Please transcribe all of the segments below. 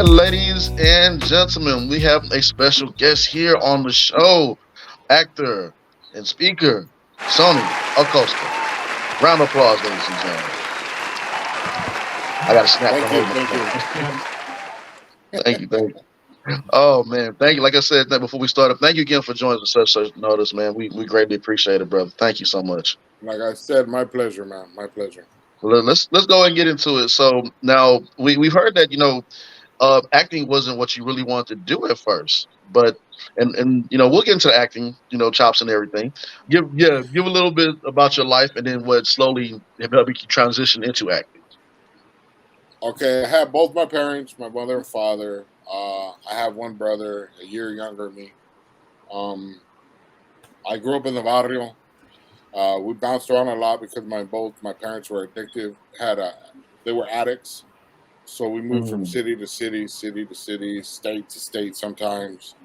right, ladies and gentlemen, we have a special guest here on the show, actor and speaker, Sonny Acosta. Round of applause, ladies and gentlemen. I got to snap the Thank you, whole thank you. Thank you, thank you. Oh man, thank you. Like I said that before we started, thank you again for joining us at such notice, man. We greatly appreciate it, brother. Thank you so much. Like I said, my pleasure, man. My pleasure. Let's go and get into it. So now we've heard that acting wasn't what you really wanted to do at first, but and we'll get into acting, chops and everything. Give a little bit about your life and then what slowly helped you transition into acting. Okay, I have both my parents, my mother and father. I have one brother, a year younger than me. Um, I grew up in the barrio. We bounced around a lot because both my parents were addictive. They were addicts, so we moved from Mm, city to city, city to city, state to state. Sometimes,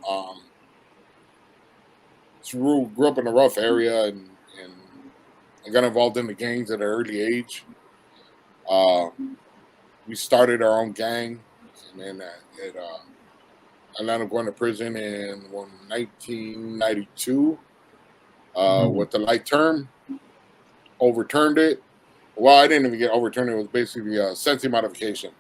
so grew up in a rough area, and I got involved in the gangs at an early age. Uh, we started our own gang, and then I ended up going to prison in 1992 mm, with the light term. Overturned it. Well, I didn't even get overturned. It was basically a sentencing modification.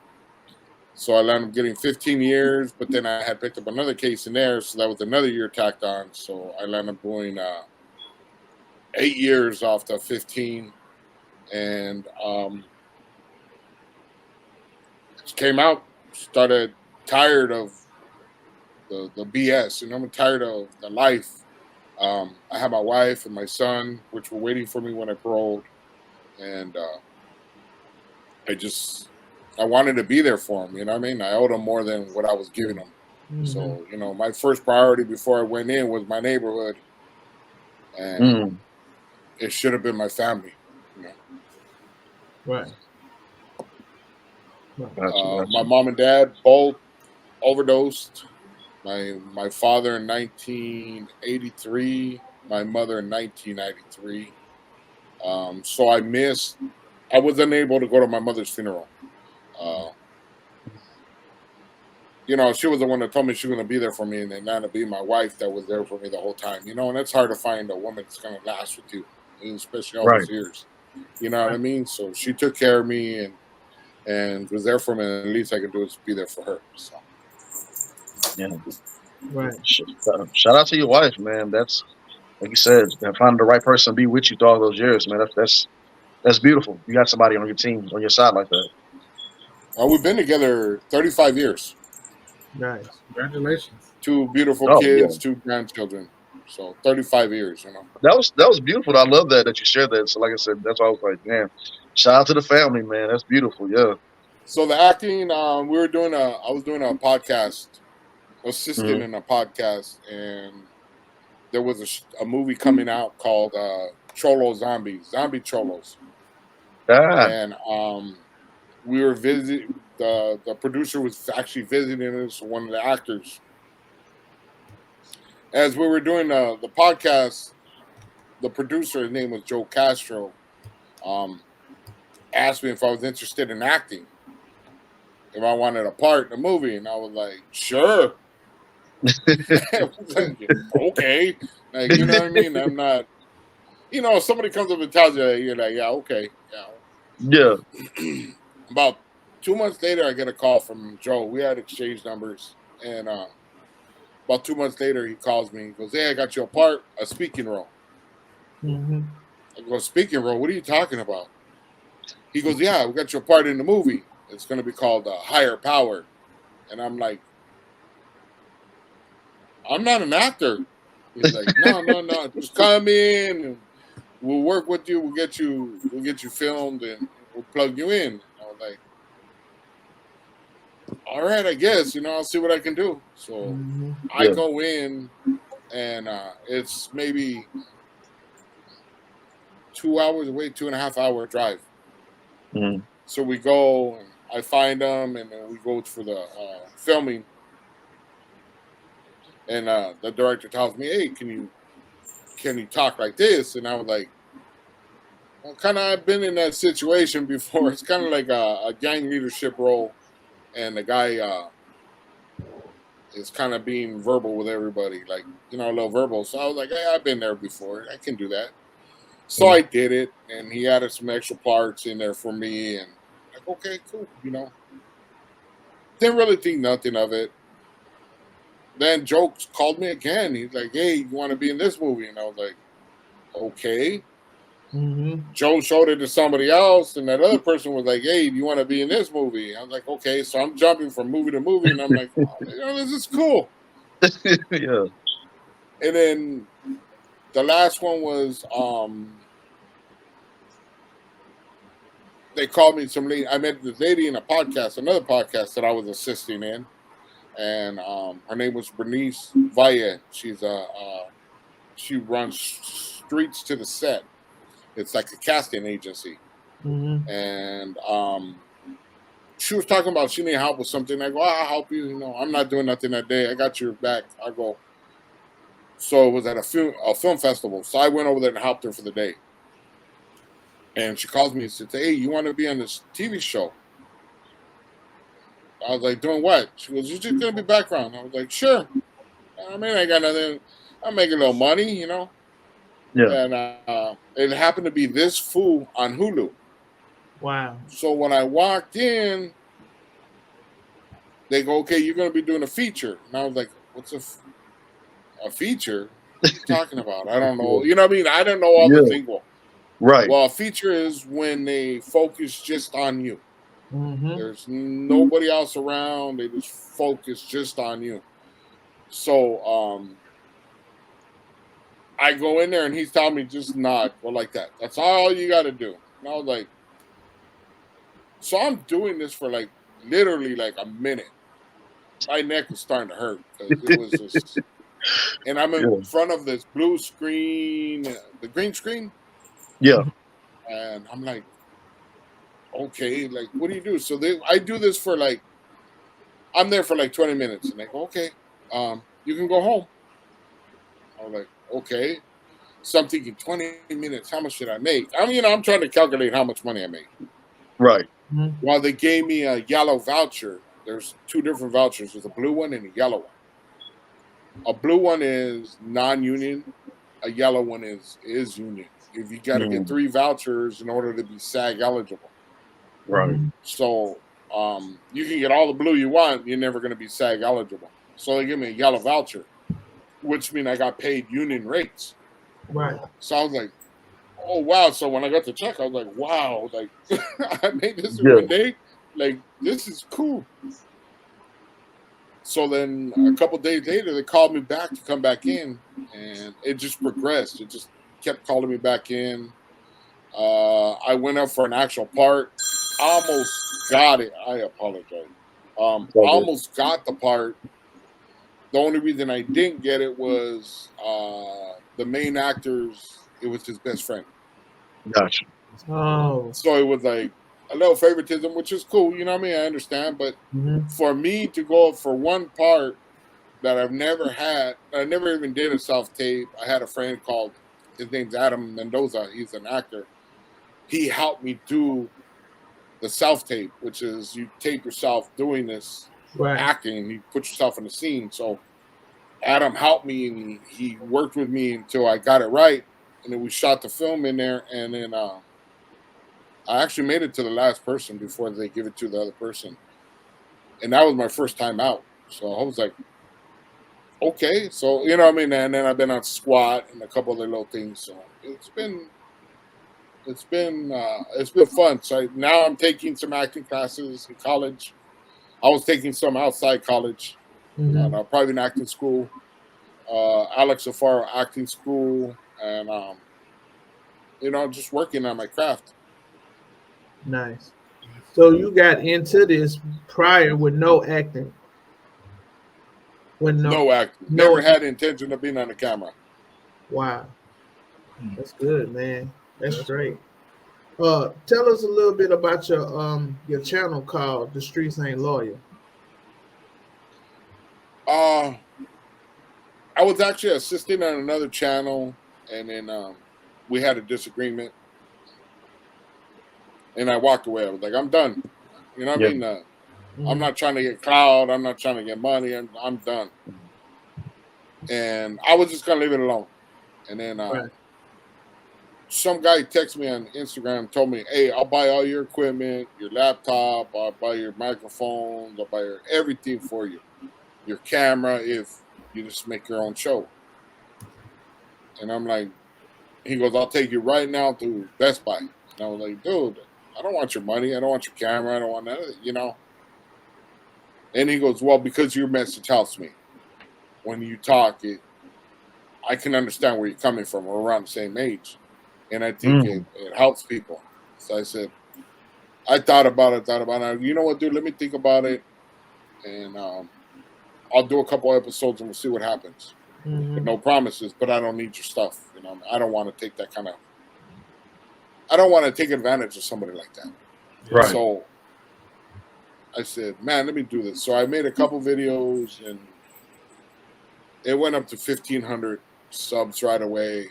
So I ended up getting 15 years, but then I had picked up another case in there, so that was another year tacked on. So I ended up doing 8 years off the 15, and came out, started tired of the BS. I'm tired of the life. I have my wife and my son, which were waiting for me when I paroled, and I just I wanted to be there for them. You know what I mean? I owed them more than what I was giving them. Mm-hmm. So my first priority before I went in was my neighborhood, and mm. it should have been my family. You know, Right. Right. Gotcha. my mom and dad both overdosed. My father in 1983, my mother in 1993. So I missed. I was unable to go to my mother's funeral. Uh, she was the one that told me she was going to be there for me, and then not to be my wife that was there for me the whole time. And it's hard to find a woman that's going to last with you, especially all Right. those years. You know what I mean? So she took care of me and was there for me. And the least I could do is be there for her. So Yeah. Right. Shout out to your wife, man. That's like you said, man, finding the right person to be with you through all those years, man. That's beautiful. You got somebody on your team on your side like that. we've been together 35 years. Nice. Congratulations. Two beautiful Oh yeah. kids, two grandchildren. So 35 years. That was beautiful. I love that you shared that. So like I said, that's why I was like, man, shout out to the family, man. That's beautiful. Yeah. So the acting, I was doing a podcast, assisting Mm-hmm. in a podcast, and there was a movie coming out called Cholo Zombies, Zombie Cholos, Ah. and we were visit the producer was actually visiting us, one of the actors. As we were doing the podcast, the producer, his name was Joe Castro, um, asked me if I was interested in acting, if I wanted a part in the movie, and I was like, sure. I was like, okay, like what I mean. I'm not, if somebody comes up and tells you, that, you're like, yeah, okay, Yeah. yeah. About 2 months later, I get a call from Joe. We had exchanged numbers, and about 2 months later, he calls me. He goes, "Hey, I got you a part, a speaking role." Mm-hmm. I go, "Speaking role? What are you talking about?" He goes, "Yeah, we got you a part in the movie. It's going to be called Higher Power." And I'm like, "I'm not an actor." He's like, "No, no, no. Just come in, and we'll work with you. We'll get you filmed, and we'll plug you in." I was like, "All right, I guess. I'll see what I can do." So Mm-hmm. I Yeah. go in, and it's maybe 2 hours away, 2.5 hour drive. Mm-hmm. So we go, and I find them, and then we go for the filming. And the director tells me, "Hey, can you talk like this?" And I was like, "Well, kind of. I've been in that situation before. It's kind of like a gang leadership role." And the guy is kind of being verbal with everybody, like, a little verbal. So I was like, hey, I've been there before. I can do that. So I did it, and he added some extra parts in there for me, and like, okay, cool. Didn't really think nothing of it. Then Joe called me again. He's like, hey, you want to be in this movie? And I was like, okay. Mm-hmm. Joe showed it to somebody else, and that other person was like, hey, do you want to be in this movie? I was like, okay. So I'm jumping from movie to movie, and I'm like, oh, this is cool. Yeah. And then the last one was they called me some lady. I met this lady in a podcast, another podcast that I was assisting in, and her name was Bernice Valle. She runs Streets to the Set. It's like a casting agency, Mm-hmm. and she was talking about she needed help with something. I go, I'll help you. I'm not doing nothing that day. I got your back. I go. So it was at a film festival. So I went over there and helped her for the day. And she calls me and says, hey, you want to be on this TV show? I was like, doing what? She goes, you're just going to be background. I was like, sure. I mean, I got nothing. I'm making a little money. Yeah. And it happened to be this fool on Hulu. Wow. So when I walked in, they go, okay, you're going to be doing a feature. And I was like, what's a feature? What are you talking about? I don't know. You know what I mean? I don't know all the Yeah. lingo. Right. Well, a feature is when they focus just on you. Mm-hmm. There's nobody else around. They just focus just on you. So I go in there and he's telling me just nod, go like that. That's all you got to do. And I was like, so I'm doing this for like literally like a minute. My neck was starting to hurt because it was just, and I'm in Yeah. front of this blue screen, the green screen, Yeah. and I'm like, okay, like what do you do? So I do this for like, I'm there for like 20 minutes, and they go, okay, you can go home. I was like, okay. So I'm thinking 20 minutes, how much should I make? I mean, I'm trying to calculate how much money I make. Right. Mm-hmm. Well, they gave me a yellow voucher. There's two different vouchers. There's a blue one and a yellow one. A blue one is non-union. A yellow one is union. If you got to get 3 vouchers in order to be SAG eligible. Right. So you can get all the blue you want. You're never going to be SAG eligible. So they give me a yellow voucher, which means I got paid union rates. Right. So I was like, oh wow. So when I got the check, I was like, wow, like I made this in Yeah. 1 day. Like this is cool. So then a couple days later, they called me back to come back in, and it just progressed. It just kept calling me back in. I went up for an actual part. Almost got it. I apologize. Almost got the part. The only reason I didn't get it was the main actor's. It was his best friend. Gotcha. Oh. So it was like a little favoritism, which is cool. You know what I mean? I understand. But Mm-hmm. for me to go for one part that I've never had, I never even did a self tape. I had a friend called, his name's Adam Mendoza. He's an actor. He helped me do the self tape, which is you tape yourself doing this Right. acting and you put yourself in the scene. So Adam helped me and he worked with me until I got it right. And then we shot the film in there. And then I actually made it to the last person before they give it to the other person. And that was my first time out. So I was like, okay. So, you know what I mean? And then I've been on squat and a couple other little things. So it's been fun. So now I'm taking some acting classes in college. I was taking some outside college, Mm-hmm. private acting school, Alex Afaro acting school, and just working on my craft. Nice. So you got into this prior with no acting. With No acting. no. Never had the intention of being on the camera. Wow. That's good, man. That's great. Tell us a little bit about your channel called The Streets Aint Loyal. I was actually assisting on another channel, and then we had a disagreement, and I walked away. I was like, I'm done. You know what Yeah. I mean? I'm not trying to get clout. I'm not trying to get money. I'm done. And I was just gonna leave it alone. And then Right. some guy texted me on Instagram and told me, "Hey, I'll buy all your equipment, your laptop, I'll buy your microphones, I'll buy everything for you, your camera, if you just make your own show." And I'm like, he goes, "I'll take you right now to Best Buy." And I was like, "Dude, I don't want your money. I don't want your camera. I don't want that, And he goes, "Well, because your message helps me. When you talk, I can understand where you're coming from. We're around the same age. And I think it helps people." So I said, I thought about it. You know what, dude? Let me think about it. And I'll do a couple episodes and we'll see what happens. But no promises, but I don't need your stuff. I don't want to take that I don't want to take advantage of somebody like that. Right. So I said, man, let me do this. So I made a couple videos and it went up to 1,500 subs right away.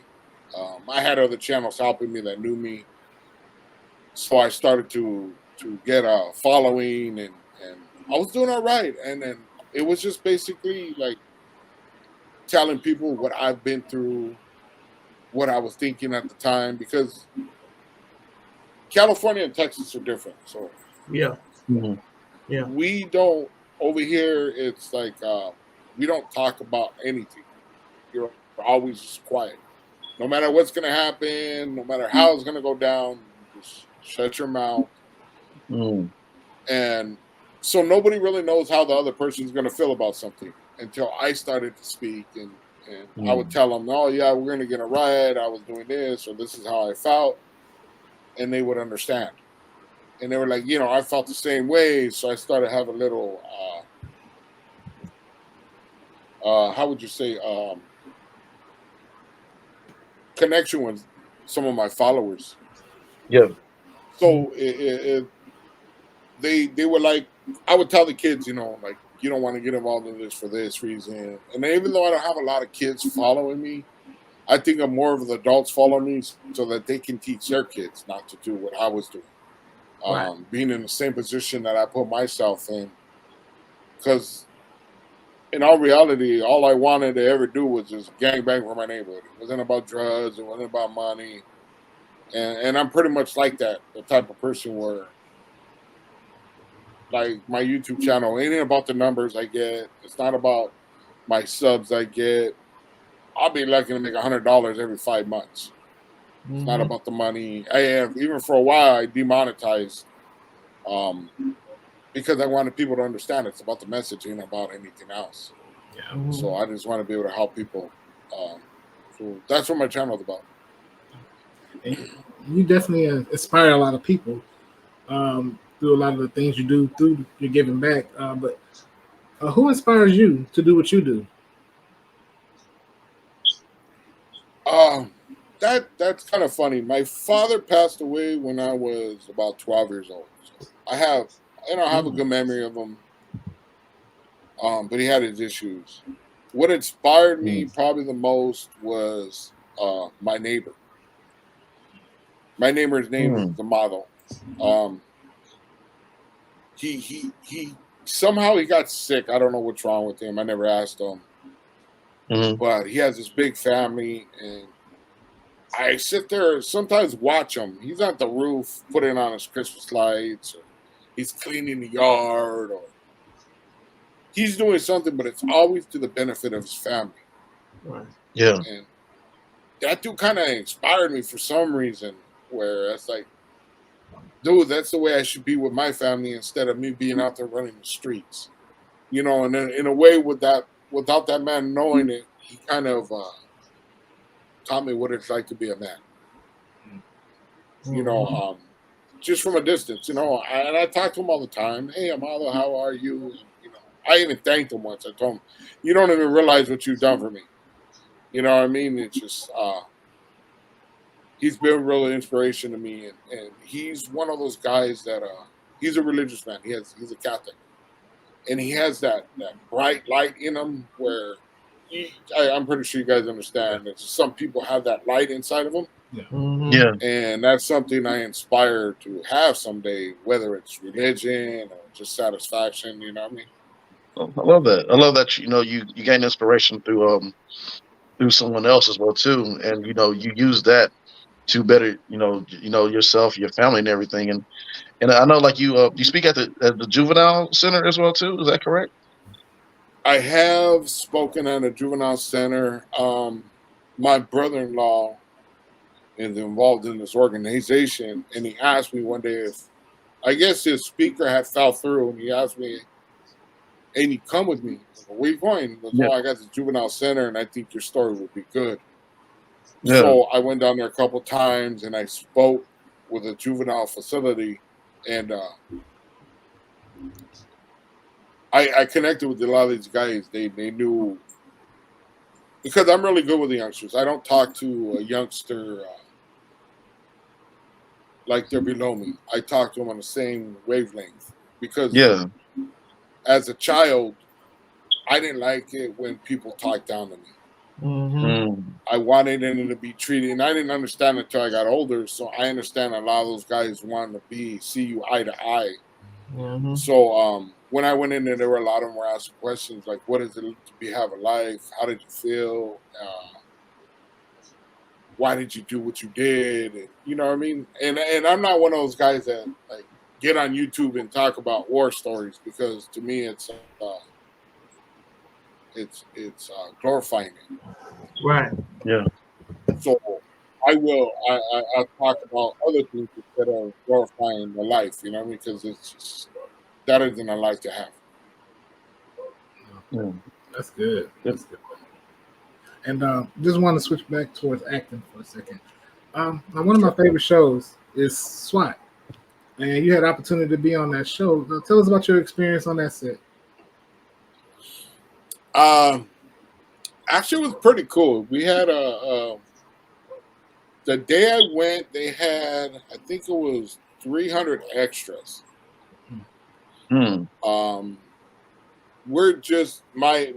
I had other channels helping me that knew me. So I started to get a following and I was doing all right. And then it was just basically like telling people what I've been through, what I was thinking at the time, because California and Texas are different. So Yeah. Mhm. Yeah. we don't, over here, it's like we don't talk about anything. You're always just quiet. No matter what's going to happen, no matter how it's going to go down, just shut your mouth. Mm. And so nobody really knows how the other person's going to feel about something until I started to speak. And I would tell them, "Oh, yeah, we're going to get a ride. I was doing this, or this is how I felt." And they would understand. And they were like, I felt the same way. So I started having a little, how would you say, connection with some of my followers. Yeah. So they were like, I would tell the kids, like, you don't want to get involved in this for this reason. And even though I don't have a lot of kids following me, I think I'm more of the adults follow me so that they can teach their kids not to do what I was doing. Right. Being in the same position that I put myself in. Because in all reality, all I wanted to ever do was just gangbang for my neighborhood. It wasn't about drugs. It wasn't about money. And I'm pretty much like that, the type of person where, like, my YouTube channel ain't about the numbers I get. It's not about my subs I get. I'll be lucky to make $100 every 5 months. It's not about the money. I have, even for a while, I demonetized um, because I wanted people to understand it's about the messaging, about anything else. Yeah. So I just want to be able to help people. So that's what my channel is about. And you definitely inspire a lot of people through a lot of the things you do, through your giving back. But who inspires you to do what you do? That's kind of funny. My father passed away when I was about 12 years old. So I have a good memory of him. But he had his issues. What inspired me probably the most was my neighbor. My neighbor's name is Amado. He somehow he got sick. I don't know what's wrong with him. I never asked him. But he has this big family, and I sit there sometimes watch him. He's on the roof putting on his Christmas lights, or he's cleaning the yard, or he's doing something, but it's always to the benefit of his family. Right. Yeah. And that dude kind of inspired me for some reason, where it's like, dude, that's the way I should be with my family instead of me being out there running the streets. And then in a way, without that man knowing it, he kind of taught me what it's like to be a man. Just from a distance, and I talk to him all the time. "Hey, Amado, how are you?" And, I even thanked him once. I told him, "You don't even realize what you've done for me." You know what I mean? It's just, he's been really inspiration to me. And he's one of those guys that, he's a religious man. He's a Catholic. And he has that bright light in him where I'm pretty sure you guys understand that some people have that light inside of them, Mhm. Yeah. and that's something I aspire to have someday, whether it's religion or just satisfaction. You know what I mean? I love that. I love that you gain inspiration through someone else as well too, and you use that to better yourself, your family, and everything. And I know like you speak at the juvenile center as well too. Is that correct? I have spoken at a juvenile center. My brother-in-law is involved in this organization, and he asked me one day if I guess his speaker had fell through, and he asked me, "Hey, you come with me? I go, where you going?" He goes, Yeah. "Oh, I got the juvenile center, and I think your story would be good." Yeah. So I went down there a couple times, and I spoke with a juvenile facility, and I connected with a lot of these guys. They knew because I'm really good with the youngsters. I don't talk to a youngster like they're below me. I talk to them on the same wavelength because Yeah. as a child, I didn't like it when people talked down to me. Mhm. Mm. I wanted them to be treated, and I didn't understand until I got older. So I understand a lot of those guys want to see you eye to eye. Mhm. So when I went in there were a lot of them were asking questions like, "What is it to have a life? How did you feel? Why did you do what you did?" And, you know what I mean? And I'm not one of those guys that like get on YouTube and talk about war stories because to me it's glorifying it. Right. Yeah. So I'll talk about other things instead of glorifying the life. You know what I mean? Because it's just that isn't a life to have. Mm. That's good. Good. That's good. And just want to switch back towards acting for a second. Now one of my favorite shows is SWAT, and you had the opportunity to be on that show. Now, tell us about your experience on that set. Um, Actually, it was pretty cool. We had the day I went, they had I think it was 300 extras. Mm. Um, we're just my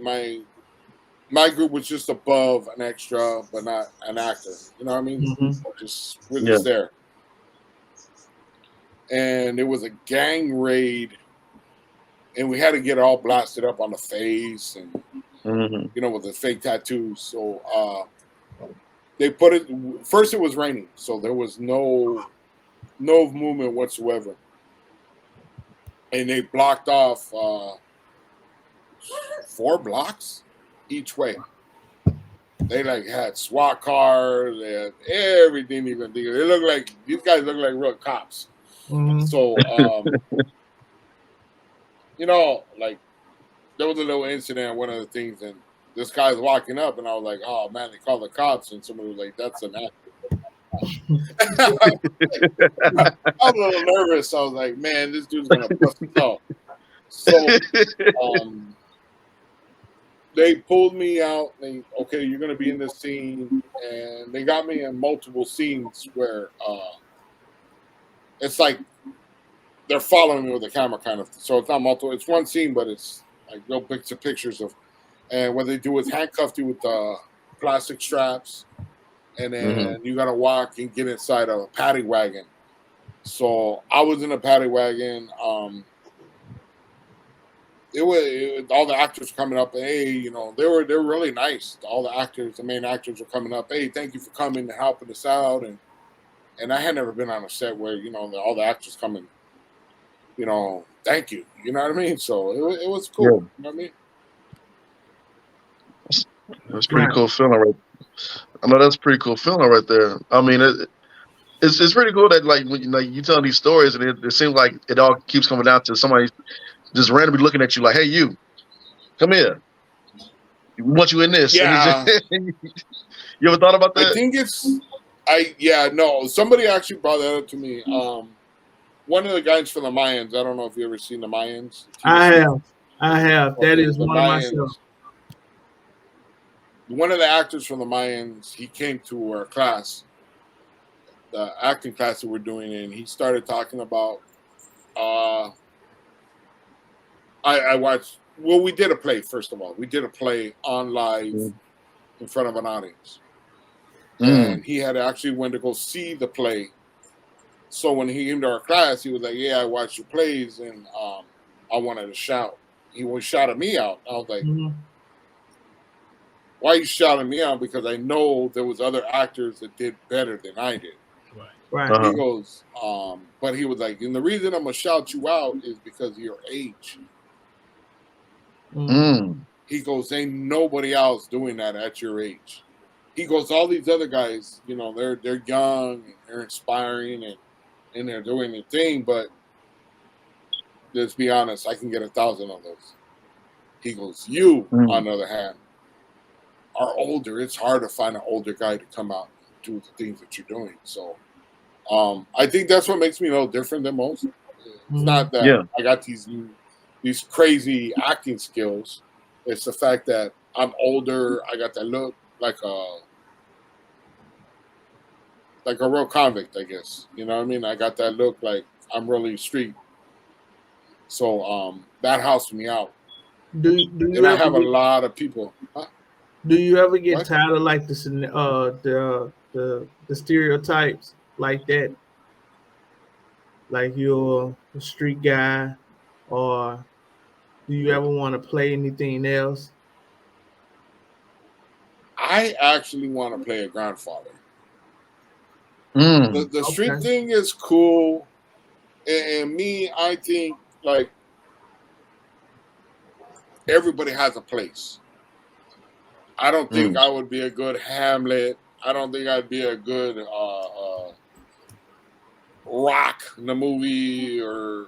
group was just above an extra, but not an actor. You know what I mean? Mhm. Just we're Yeah. just there. And it was a gang raid, and we had to get all blasted up on the face, and Hmm. with the fake tattoos. So they put it. First, it was raining, so there was no movement whatsoever, and they blocked off 4 blocks each way. They like had SWAT cars, they had everything you can think of. They look like these guys look like real cops. Mhm. So like there was a little incident, one of the things, and this guy's walking up, and I was like, "Oh man, they called the cops," and somebody was like, "That's an actor." I was a little nervous. I was like, "Man, this dude's gonna bust us out." So um, they pulled me out. Okay, you're gonna be in this scene, and they got me in multiple scenes where it's like they're following me with the camera, kind of. So it's not multiple. It's one scene, but it's like real pictures of. And what they do is handcuff you with plastic straps, and Hmm. then you gotta walk and get inside of a paddy wagon. So I was in a paddy wagon. All the actors coming up. Hey, they were really nice. All the actors, the main actors, were coming up. Hey, thank you for coming and helping us out. And I had never been on a set where all the actors coming. Thank you. You know what I mean? So it was Yeah. cool. You know what I mean? That's pretty Right. cool feeling, right? I know that's pretty cool feeling right there. I mean, it's pretty cool that like when you tell these stories and it seems like it all keeps coming down to somebody just randomly looking at you like, "Hey, you, come here. We want you in this." And it's just, Yeah, you ever thought about I that? think yeah, no. Somebody actually brought that up to me. One of the guys from the Mayans. I don't know if you ever seen the Mayans TV I show. have. I have. That Okay, is the one of my shows. Mayans. One of the actors from the Mayans, he came to our class, the acting class that we're doing, and he started talking about. I watched well, we did a play, first of all. We did a play on live in front of an audience. And he had actually went to go see the play. So when he came to our class, he was like, yeah, I watched your plays, and I wanted to shout. He was shouting me out. I was like, why are you shouting me out? Because I know there was other actors that did better than I did. Right. He goes, but he was like, and the reason I'm going to shout you out is because of your age. He goes, ain't nobody else doing that at your age. He goes, all these other guys, you know, they're young and they're inspiring and they're doing their thing, but let's be honest, I can get 1,000 of those. He goes, you, on the other hand, are older. It's hard to find an older guy to come out and do the things that you're doing. So I think that's what makes me a little different than most. It's not that I got these crazy acting skills. It's the fact that I'm older. I got that look like a real convict, I guess. You know what I mean? I got that look like I'm really street. So that helps me out. Do you and I have a lot of people. Huh? Do you ever get tired of like the stereotypes like that? Like you're a street guy, or do you ever want to play anything else? I actually want to play a grandfather. The street thing is cool, and me, I think like everybody has a place. I don't think I would be a good Hamlet. I don't think I'd be a good Rock in the movie or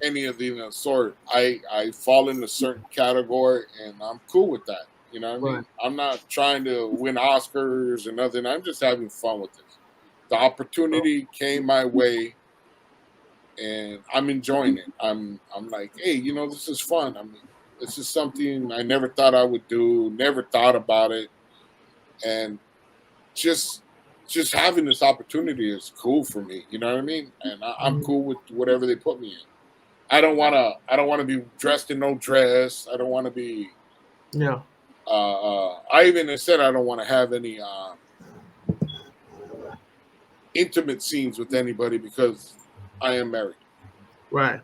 any of the sort. I fall in a certain category, and I'm cool with that. You know what I mean? I'm not trying to win Oscars or nothing. I'm just having fun with this. The opportunity came my way, and I'm enjoying it. I'm like, hey, you know, this is fun. I mean, this is something I never thought I would do. Never thought about it, and just having this opportunity is cool for me. You know what I mean? And I'm cool with whatever they put me in. I don't want to be dressed in no dress. I don't want to be. Yeah. I even said I don't want to have any intimate scenes with anybody because I am married. Right.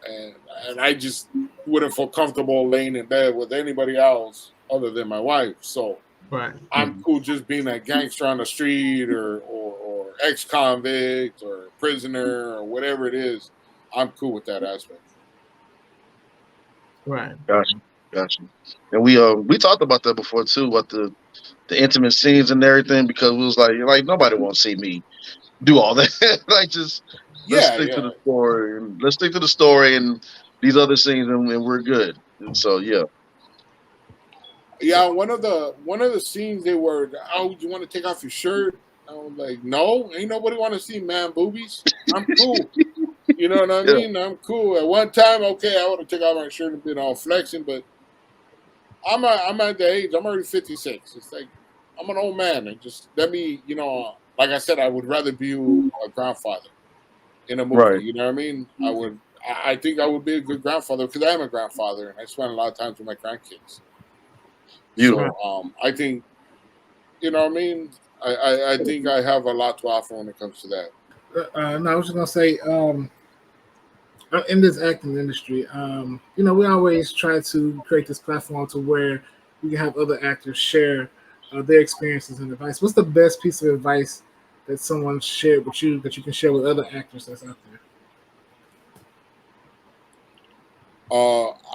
And I just wouldn't feel comfortable laying in bed with anybody else other than my wife. So I'm cool just being a gangster on the street or ex-convict or prisoner or whatever it is. I'm cool with that aspect. Right. Gotcha. And we talked about that before too, what the intimate scenes and everything, because it was like nobody won't see me do all that. Like let's stick to the story, and let's stick to the story and these other scenes, and we're good. And so yeah, one of the scenes they were, oh, you want to take off your shirt? I was like, no, ain't nobody want to see man boobies. I'm cool. You know what I mean? I'm cool. At one time, okay, I would have taken off my shirt and been all flexing, but I'm at the age, I'm already 56. It's like I'm an old man, and just let me, you know, like I said, I would rather be a grandfather in a movie. Right. You know what I mean? I think I would be a good grandfather because I am a grandfather and I spend a lot of time with my grandkids. Beautiful. So I think, you know what I mean? I think I have a lot to offer when it comes to that. No, I was just gonna say, in this acting industry, you know, we always try to create this platform to where we can have other actors share their experiences and advice. What's the best piece of advice that someone shared with you that you can share with other actors that's out there?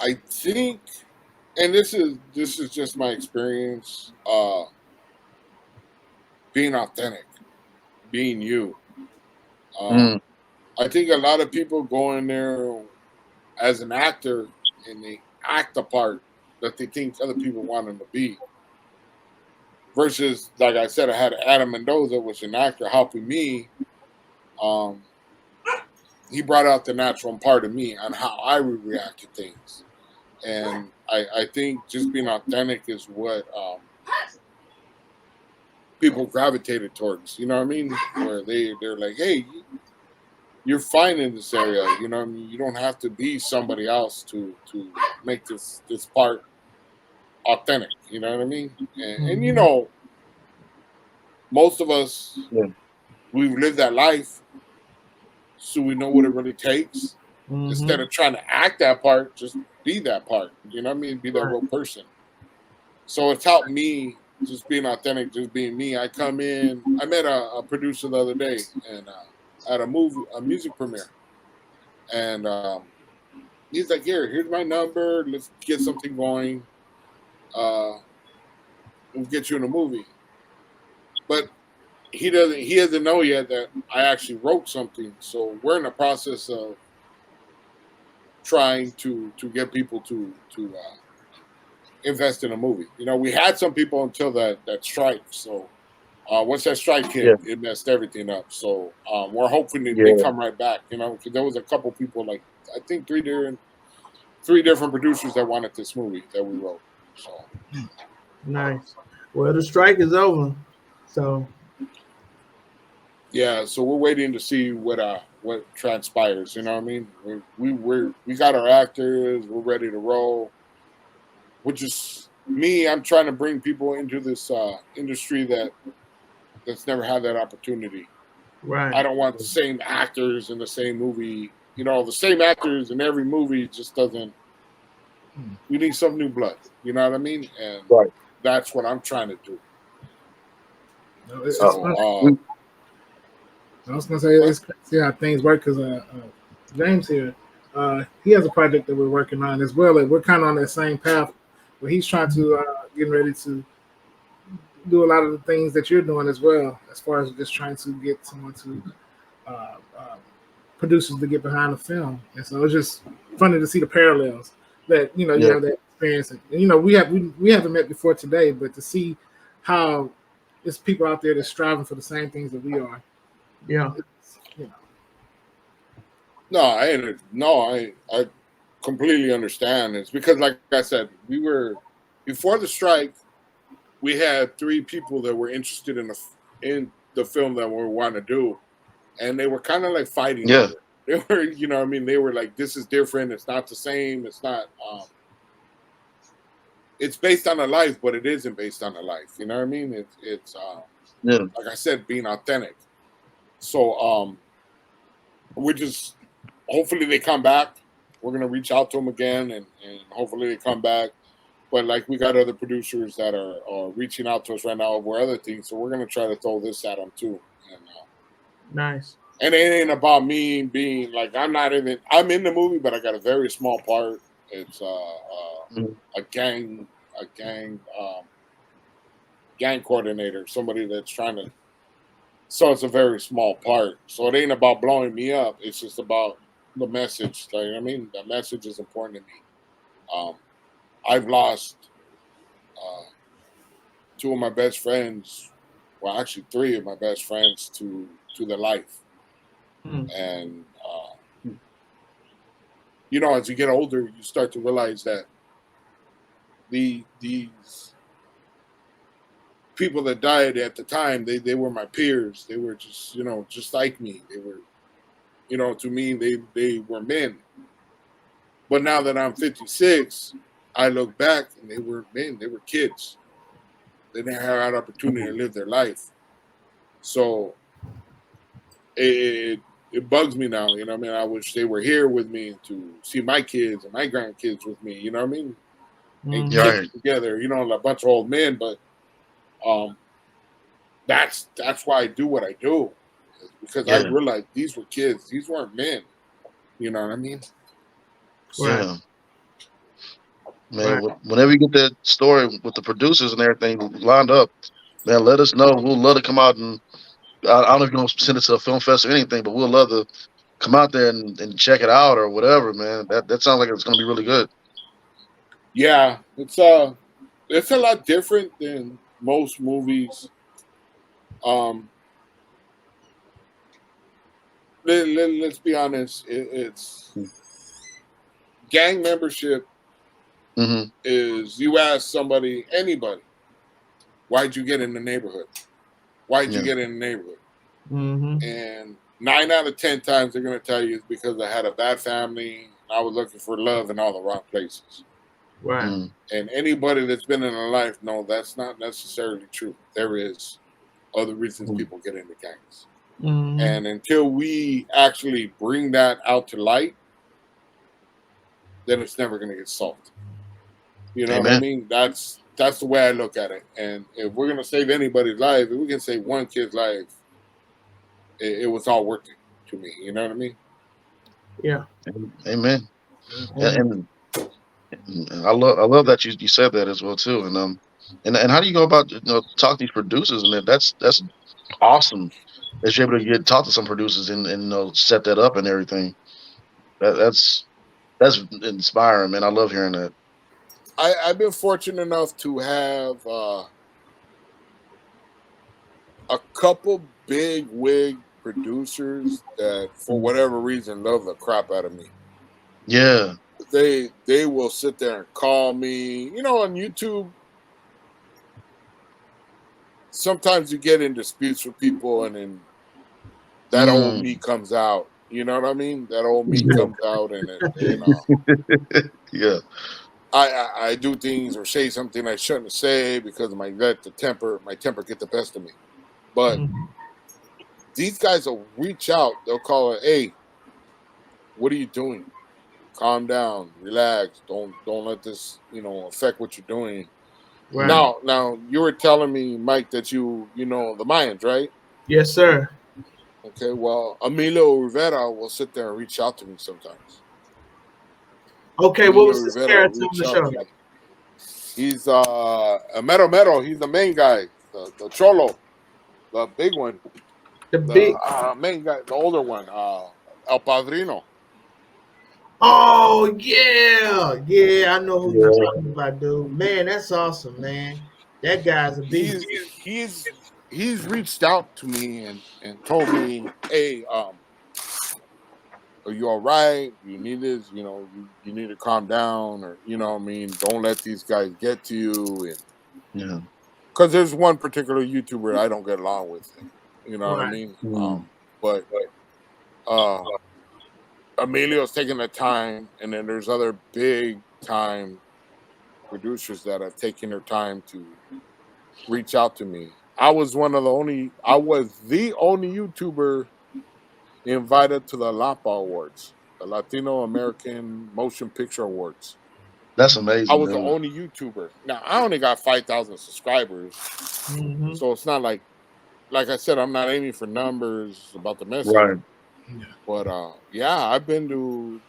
I think, and this is just my experience, being authentic, being you. I think a lot of people go in there as an actor and they act the part that they think other people want them to be. Versus, like I said, I had Adam Mendoza, which was an actor helping me. He brought out the natural part of me on how I would react to things. And I think just being authentic is what people gravitated towards. You know what I mean? Where they're like, hey, you're fine in this area. You know what I mean? You don't have to be somebody else to make this part authentic. You know what I mean? And you know, most of us, Yeah. we've lived that life, so we know what it really takes. Instead Mm-hmm. of trying to act that part, just be that part. You know what I mean? Be that Right. real person. So it's helped me just being authentic, just being me. I come in. I met a producer the other day, and at a music premiere, and he's like, here's my number. Let's get something going. Uh, we'll get you in a movie." But he doesn't know yet that I actually wrote something. So we're in the process of trying to get people to invest in a movie. You know, we had some people until that strike. So once that strike Yeah. hit, it messed everything up. So we're hoping that they Yeah. come right back. You know, because there was a couple people, like I think three different producers that wanted this movie that we wrote. So Nice. Well, the strike is over, so yeah, so we're waiting to see what transpires. You know what I mean? We got our actors. We're ready to roll. Which is me. I'm trying to bring people into this industry that's never had that opportunity. right. I don't want the same actors in the same movie. You know, the same actors in every movie just doesn't. We need some new blood. You know what I mean? And Right. that's what I'm trying to do. It's So, funny. We, I was gonna say what? it's crazy how things work because James here, he has a project that we're working on as well. And we're kind of on that same path where he's trying to getting ready to do a lot of the things that you're doing as well, as far as just trying to get someone to producers to get behind the film. And so it's just funny to see the parallels that you yeah. have that experience. And we haven't met before today, but to see how there's people out there that's striving for the same things that we are. Yeah. It's, you know, No, I ain't. No, I completely understand. It's because, like I said, we were before the strike. We had three people that were interested in the film that we want to do, and they were kind of like fighting Yeah. over it. They were, you know, what I mean, they were like, "This is different. It's not the same. It's not. It's based on a life, but it isn't based on a life. You know what I mean? It's Yeah. like I said, being authentic. So we're just hopefully they come back. We're gonna reach out to them again, and hopefully they come back. But like we got other producers that are reaching out to us right now over other things, so we're gonna try to throw this at them too. Nice. And it ain't about me being like I'm in the movie, but I got a very small part. It's Mhm. a gang coordinator, somebody that's trying to. So it's a very small part. So it ain't about blowing me up. It's just about the message. Like, I mean, the message is important to me. Um, I've lost uh, two of my best friends. Well, actually, three of my best friends to the life. Mm. And you know, as you get older, you start to realize that these people that died at the time, they were my peers. They were just, you know, just like me. They were, you know, to me, they were men. But now that I'm 56, I look back and they were men. They were kids. They didn't have an opportunity to live their life. So it it bugs me now. You know what I mean? I wish they were here with me to see my kids and my grandkids with me. You know what I mean? And Yeah. Mm-hmm. kick Right. it together. You know, like a bunch of old men. But um, that's why I do what I do, because I Yeah. realized these were kids. These weren't men. You know what I mean? Right. Yeah. Man, Right. whenever you get that story with the producers and everything lined up, man, let us know. We'll love to come out and I don't know if you're gonna send it to a film fest or anything, but we'll love to come out there and check it out or whatever, man. That sounds like it's gonna be really good. Yeah, it's a lot different than most movies. Um, let's be honest. It's gang membership Mm-hmm. is you ask somebody, anybody, why'd you get in the neighborhood? Why'd you Yeah. get in the neighborhood? Mm-hmm. And 9 out of 10 times they're going to tell you it's because I had a bad family. I was looking for love in all the wrong places. Right. Mm. And anybody that's been in a life, no, that's not necessarily true. There is other reasons people get into gangs. Mhm. And until we actually bring that out to light, then it's never going to get solved. You know what I Amen. mean? That's the way I look at it. And if we're going to save anybody's life, if we can save one kid's life, it was all worth it to me. You know what I mean? Yeah. Amen. Amen. And I love that you said that as well too. And how do you go about talk to these producers, and that's awesome that you're able to talk to some producers and set that up and everything. That's inspiring, man. I love hearing that. I've been fortunate enough to have a couple big wig producers that, for whatever reason, love the crap out of me. Yeah. They will sit there and call me. You know, on YouTube, sometimes you get in disputes with people, and then that old me comes out. You know what I mean? That old me comes out, and Yeah. I do things or say something I shouldn't say because my temper get the best of me. But these guys will reach out. They'll call it, "Hey, what are you doing? Calm down, relax. Don't let this affect what you're doing." Right. Now you were telling me, Mike, that you know the Mayans, right? Yes, sir. Okay. Well, Emilio Rivera will sit there and reach out to me sometimes. Okay, what Emilio was his Rivera will character on reach the out show? to me. He's a Mero. He's the main guy, the cholo, the big one, The big. the main guy, the older one, El Padrino. Oh yeah, yeah. I know who you're Yeah. talking about, dude. Man, that's awesome, man. That guy's a beast. He's reached out to me and told me, "Hey, are you all right? You need this, you need to calm down, or what I mean, don't let these guys get to you." And Yeah. because there's one particular YouTuber I don't get along with, you know what I Right. mean. Mm. But uh, Emilio's taking the time, and then there's other big time producers that have taken their time to reach out to me. I was the only YouTuber invited to the LAPA Awards, the Latino American Motion Picture Awards. That's I amazing, was the dude. only YouTuber. Now I only got 5,000 subscribers, Mhm. so it's not like I said, I'm not aiming for numbers about the message. Right. But yeah, I've been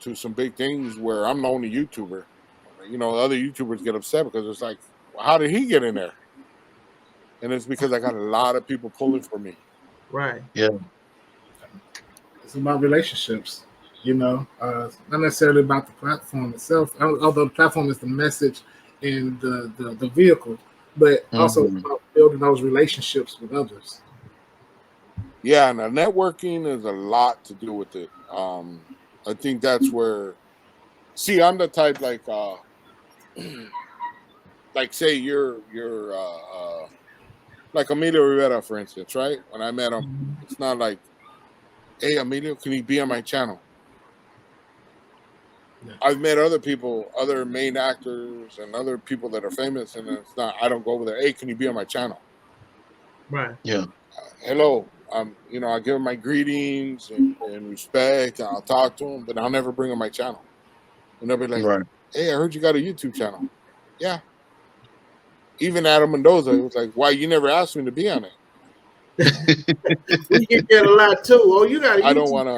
to some big things where I'm the only YouTuber. Other YouTubers get upset because it's like, well, how did he get in there? And it's because I got a lot of people pulling for me. Right. Yeah. It's about relationships, not necessarily about the platform itself, although the platform is the message and the vehicle, but also Mhm. about building those relationships with others. Yeah, and networking is a lot to do with it. I think that's where. See, I'm the type like say you're like Emilio Rivera, for instance, right? When I met him, it's not like, "Hey, Emilio, can you be on my channel?" Yeah. I've met other people, other main actors, and other people that are famous, and it's not. I don't go over there. "Hey, can you be on my channel?" Right. Yeah. Hello. I give them my greetings and respect, and I'll talk to them, but I'll never bring them my channel. And they'll be like, Right. "Hey, I heard you got a YouTube channel." Yeah. Even Adam Mendoza, it was like, "Why you never asked me to be on it?" We get that a lot too. Oh, you got a I don't YouTube want to.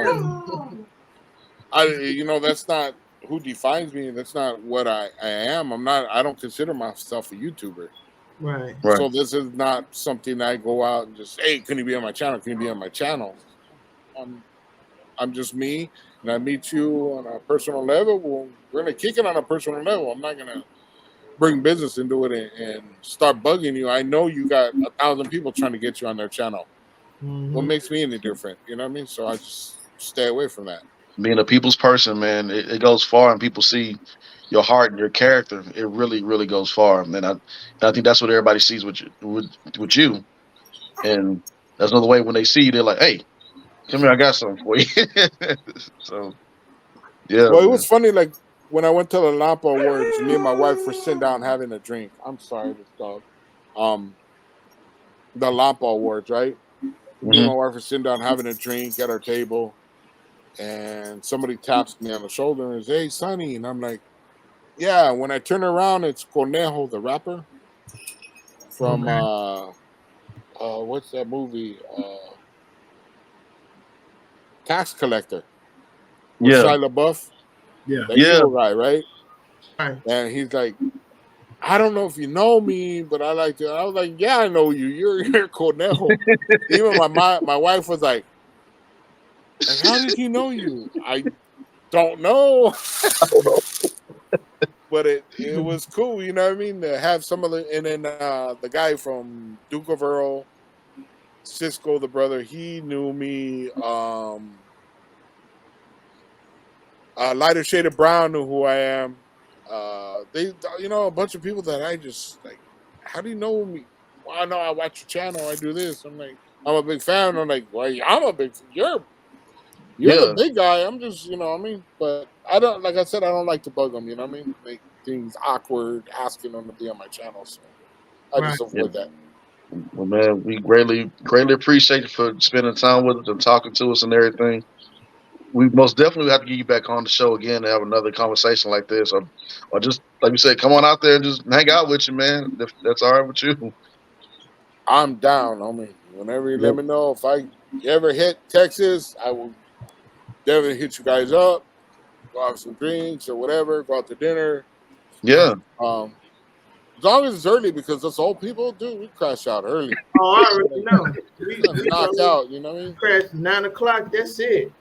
channel. That's not who defines me. That's not what I am. I'm not. I don't consider myself a YouTuber. Right. Right. So this is not something I go out and just, "Hey, can you be on my channel? Can you be on my channel?" I'm just me, and I meet you on a personal level. Well, we're gonna kick it on a personal level. I'm not gonna bring business into it and start bugging you. I know you got 1,000 people trying to get you on their channel. What Mhm. makes me any different? You know what I mean? So I just stay away from that. Being a people's person, man, it goes far, and people see your heart and your character. It really, really goes far, man. I think that's what everybody sees with you, and that's another way when they see you, they're like, "Hey, Come here, I got something for you. So yeah, Well, it man. was funny. Like when I went to the Lampa Awards, me and my wife were sitting down having a drink. I'm sorry, this dog. Um, the Lampa Awards, right? Me and Hmm. my wife were sitting down having a drink at our table, and somebody taps me on the shoulder and says, "Hey, Sonny," and I'm like, "Yeah." When I turn around, it's Conejo, the rapper from Okay. what's that movie? Tax Collector with Yeah, Shia LaBeouf, Yeah. the yeah. evil guy, right? Right. And he's like, I don't know if you know me, but I like to. I was like, yeah, I know you. You're Conejo. Even my wife was like, how did he know you? I don't know, but it was cool. You know what I mean? To have some of the, and then the guy from Duke of Earl, Cisco, the brother, he knew me. Lighter shade of brown knew who I am. They, a bunch of people that I just like. How do you know me? Well, I know I watch your channel. I do this. I'm like, I'm a big fan. I'm like, well, I'm a big. You're the Yeah. big guy. I'm just, what I mean. But I don't, like I said, I don't like to bug them. You know what I mean? Make things awkward asking them to be on my channel. So I Right. just Yeah. avoid that. Well, man, we greatly appreciate you for spending time with us and talking to us and everything. We most definitely have to get you back on the show again to have another conversation like this, or just like you said, come on out there and just hang out with you, man. If that's all right with you. I'm down, homie. Whenever you let Yep. me know if I ever hit Texas, I will definitely hit you guys up. Go have some drinks or whatever. Go out to dinner. Yeah. Um, as long as it's early, because us old people, dude, we crash out early. Oh, I already Like, know. We we we knock go out. You know what I mean? crash 9 o'clock. That's it.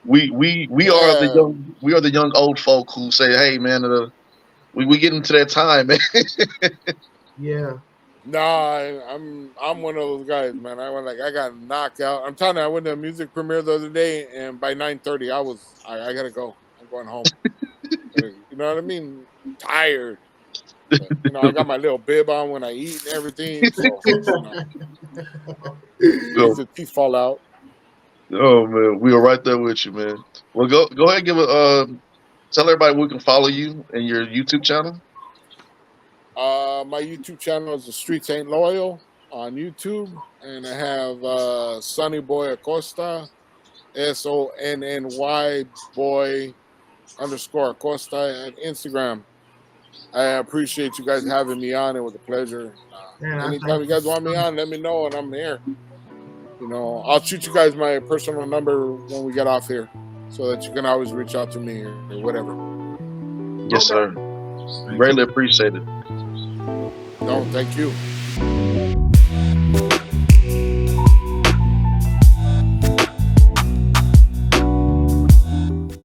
We are the Yeah. young old folk who say, hey, man, we get into that time, man. Yeah. Nah, I'm one of those guys, man. I got knocked out. I'm telling you, I went to a music premiere the other day, and by 9:30, I gotta go. I'm going home. You know what I mean? Tired, but I got my little bib on when I eat and everything, so in case So, the teeth fall out. oh man, we are right there with you, man. Well, go ahead and give tell everybody we can follow you and your YouTube channel. My YouTube channel is the Streets Aint Loyal on YouTube, and I have Sonny Boy Acosta, SONNY boy _ Acosta at Instagram. I appreciate you guys having me on. It was a pleasure. Man, I Anytime thank you you. guys want me on, let me know, and I'm here. I'll shoot you guys my personal number when we get off here, so that you can always reach out to me or whatever. Yes, Okay. sir. Greatly appreciate it. No, thank you.